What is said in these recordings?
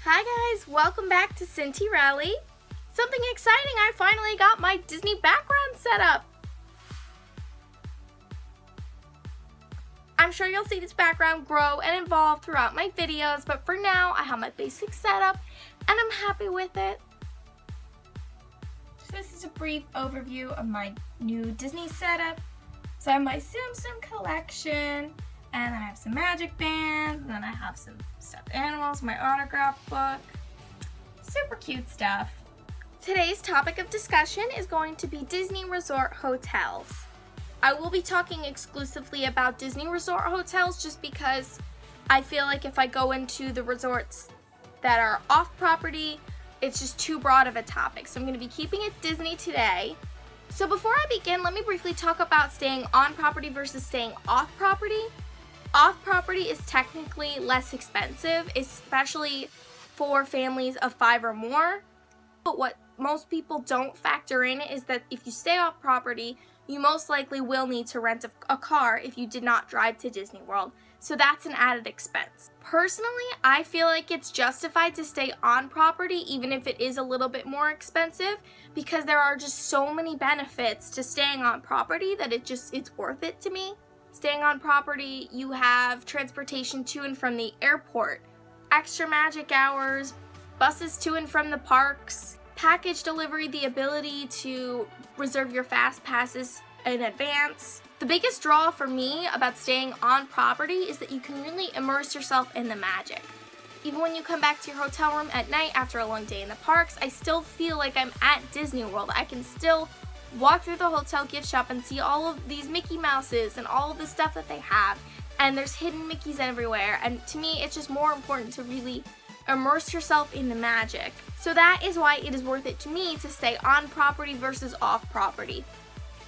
Hi guys, welcome back to Cinti Rally. Something exciting, I finally got my Disney background set up. I'm sure you'll see this background grow and evolve throughout my videos, but for now I have my basic setup and I'm happy with it. So this is a brief overview of my new Disney setup. So I have my Tsum Tsum collection, and then I have some magic bands, and then I have some stuffed animals, my autograph book. Super cute stuff. Today's topic of discussion is going to be Disney Resort hotels. I will be talking exclusively about Disney Resort hotels just because I feel like if I go into the resorts that are off property, it's just too broad of a topic. So I'm going to be keeping it Disney today. So before I begin, let me briefly talk about staying on property versus staying off property. Off property is technically less expensive, especially for families of 5 or more. But what most people don't factor in is that if you stay off property, you most likely will need to rent a car if you did not drive to Disney World. So that's an added expense. Personally, I feel like it's justified to stay on property even if it is a little bit more expensive, because there are just so many benefits to staying on property that it's worth it to me. Staying on property, you have transportation to and from the airport, extra magic hours, buses to and from the parks, package delivery, the ability to reserve your fast passes in advance. The biggest draw for me about staying on property is that you can really immerse yourself in the magic. Even when you come back to your hotel room at night after a long day in the parks, I still feel like I'm at Disney World. I can still walk through the hotel gift shop and see all of these Mickey Mouses and all of the stuff that they have, and there's hidden Mickeys everywhere, and to me it's just more important to really immerse yourself in the magic. So that is why it is worth it to me to stay on property versus off property.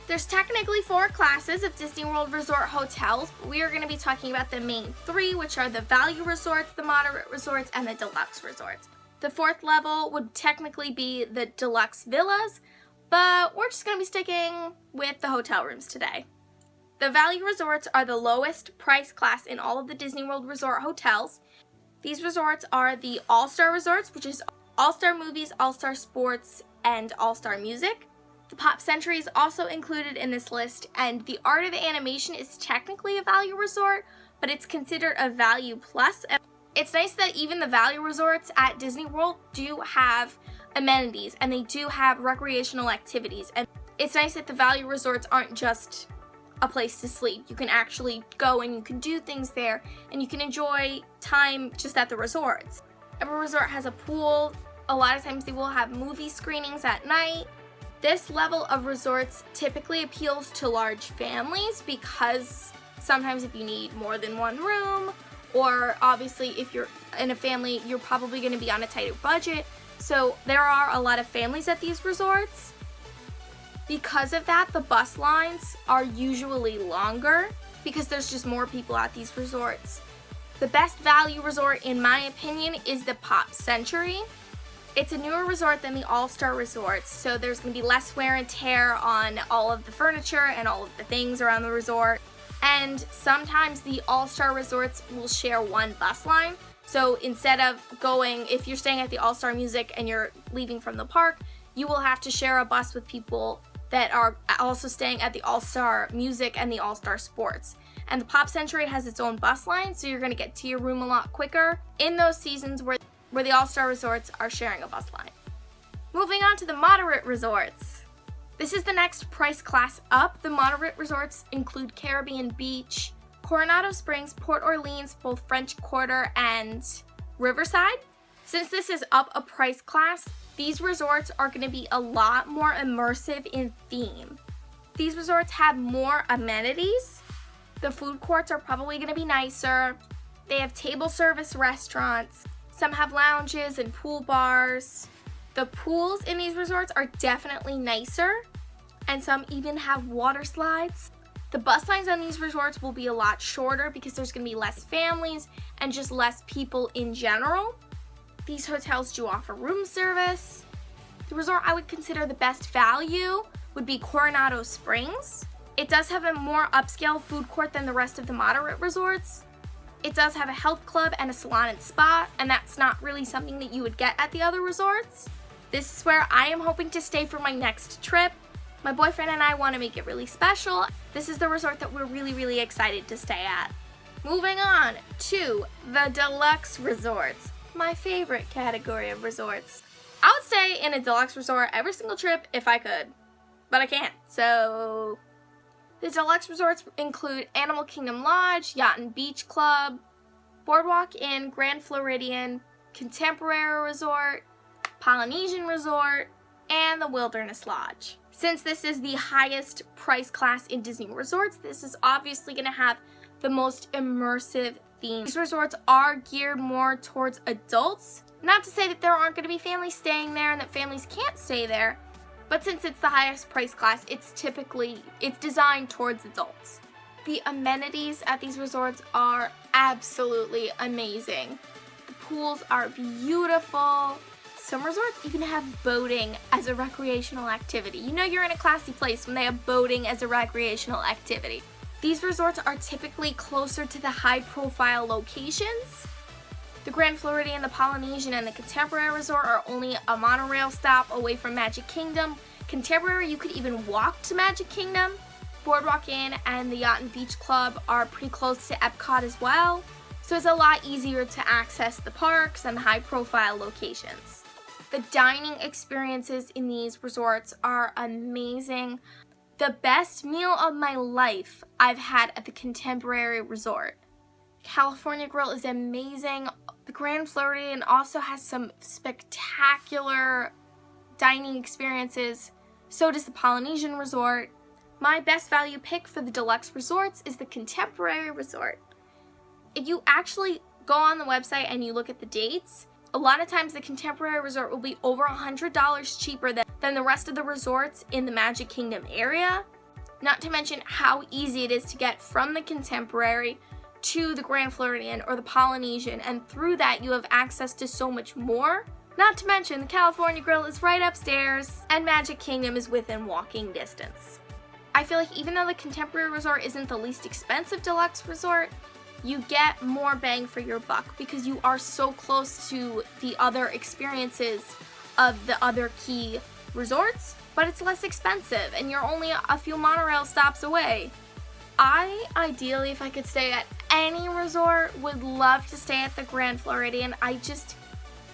There's technically 4 classes of Disney World Resort hotels, but we are going to be talking about the main 3, which are the value resorts, the moderate resorts, and the deluxe resorts. The 4th level would technically be the deluxe villas, but we're just going to be sticking with the hotel rooms today. The value resorts are the lowest price class in all of the Disney World Resort hotels. These resorts are the All-Star Resorts, which is All-Star Movies, All-Star Sports, and All-Star Music. The Pop Century is also included in this list, and the Art of Animation is technically a value resort, but it's considered a value plus. It's nice that even the value resorts at Disney World do have amenities, and they do have recreational activities, and it's nice that the value resorts aren't just a place to sleep. You can actually go and you can do things there, and you can enjoy time just at the resorts. Every resort has a pool. A lot of times they will have movie screenings at night. This level of resorts typically appeals to large families because sometimes if you need more than one room, or obviously if you're in a family, you're probably going to be on a tighter budget. So there are a lot of families at these resorts. Because of that, the bus lines are usually longer because there's just more people at these resorts. The best value resort, in my opinion, is the Pop Century. It's a newer resort than the All-Star Resorts, so there's going to be less wear and tear on all of the furniture and all of the things around the resort. And sometimes the All-Star Resorts will share one bus line. So instead of going, if you're staying at the All-Star Music and you're leaving from the park, you will have to share a bus with people that are also staying at the All-Star Music and the All-Star Sports. And the Pop Century has its own bus line, so you're going to get to your room a lot quicker in those seasons where the All-Star Resorts are sharing a bus line. Moving on to the moderate resorts. This is the next price class up. The moderate resorts include Caribbean Beach, Coronado Springs, Port Orleans, both French Quarter and Riverside. Since this is up a price class, these resorts are going to be a lot more immersive in theme. These resorts have more amenities. The food courts are probably going to be nicer. They have table service restaurants. Some have lounges and pool bars. The pools in these resorts are definitely nicer, and some even have water slides. The bus lines on these resorts will be a lot shorter because there's going to be less families and just less people in general. These hotels do offer room service. The resort I would consider the best value would be Coronado Springs. It does have a more upscale food court than the rest of the moderate resorts. It does have a health club and a salon and spa, and that's not really something that you would get at the other resorts. This is where I am hoping to stay for my next trip. My boyfriend and I want to make it really special. This is the resort that we're really excited to stay at. Moving on to the deluxe resorts, my favorite category of resorts. I would stay in a deluxe resort every single trip if I could, but I can't. So the deluxe resorts include Animal Kingdom Lodge, Yacht and Beach Club, Boardwalk Inn, Grand Floridian, Contemporary Resort, Polynesian Resort, and the Wilderness Lodge. Since this is the highest price class in Disney resorts, this is obviously going to have the most immersive theme. These resorts are geared more towards adults. Not to say that there aren't going to be families staying there and that families can't stay there, but since it's the highest price class, it's designed towards adults. The amenities at these resorts are absolutely amazing. The pools are beautiful. Some resorts even have boating as a recreational activity. You know you're in a classy place when they have boating as a recreational activity. These resorts are typically closer to the high-profile locations. The Grand Floridian, the Polynesian, and the Contemporary Resort are only a monorail stop away from Magic Kingdom. Contemporary, you could even walk to Magic Kingdom. Boardwalk Inn and the Yacht and Beach Club are pretty close to Epcot as well, so it's a lot easier to access the parks and the high-profile locations. The dining experiences in these resorts are amazing. The best meal of my life I've had at the Contemporary Resort. California Grill is amazing. The Grand Floridian also has some spectacular dining experiences. So does the Polynesian Resort. My best value pick for the deluxe resorts is the Contemporary Resort. If you actually go on the website and you look at the dates, a lot of times the Contemporary Resort will be over $100 cheaper than the rest of the resorts in the Magic Kingdom area. Not to mention how easy it is to get from the Contemporary to the Grand Floridian or the Polynesian, and through that you have access to so much more. Not to mention the California Grill is right upstairs and Magic Kingdom is within walking distance. I feel like even though the Contemporary Resort isn't the least expensive deluxe resort, you get more bang for your buck because you are so close to the other experiences of the other key resorts, but it's less expensive and you're only a few monorail stops away. I, ideally, if I could stay at any resort, would love to stay at the Grand Floridian. I just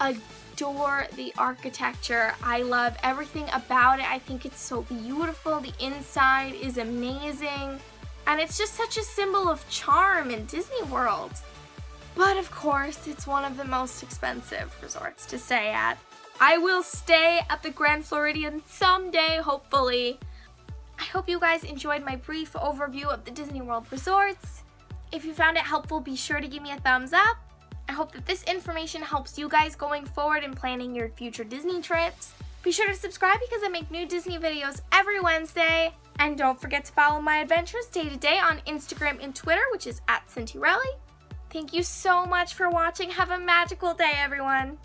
adore the architecture. I love everything about it. I think it's so beautiful. The inside is amazing. And it's just such a symbol of charm in Disney World. But of course, it's one of the most expensive resorts to stay at. I will stay at the Grand Floridian someday, hopefully. I hope you guys enjoyed my brief overview of the Disney World resorts. If you found it helpful, be sure to give me a thumbs up. I hope that this information helps you guys going forward in planning your future Disney trips. Be sure to subscribe because I make new Disney videos every Wednesday. And don't forget to follow my adventures day to day on Instagram and Twitter, which is @Cintirelli. Thank you so much for watching. Have a magical day, everyone.